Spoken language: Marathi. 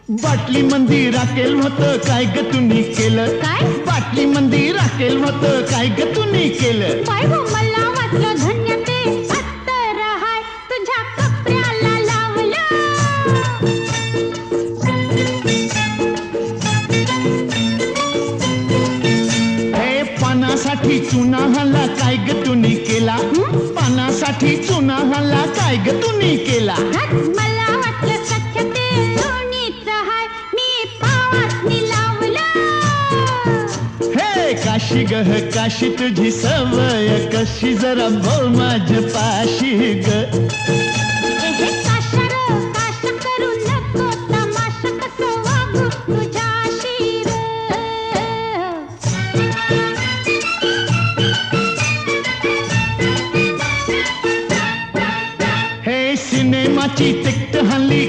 बाटली मंदी राखेल होतं काय ग तुम्ही केलं काय? बाटली मंदी राखेल होतं काय ग तुम्ही केलं काय हो मला वाटलं धन्य ते अत्तर हाय तुझ्या कपड्याला लावलं हे पानासाठी चुना हल्ला काय ग तुम्ही केला पानासाठी चुना हल्ला काय ग तुम्ही केला धत मला वाटलं सख्य ते लोणीचं हाय मी पावासनी लावलं हे काशी गह काशी तुझी सवय कशी जरा बोल माझ्या पाशी ग हे काशर काश करू नको तमाशा कसं वागू तुझ्याशी रे हे सिनेमाची तिकट हल्ली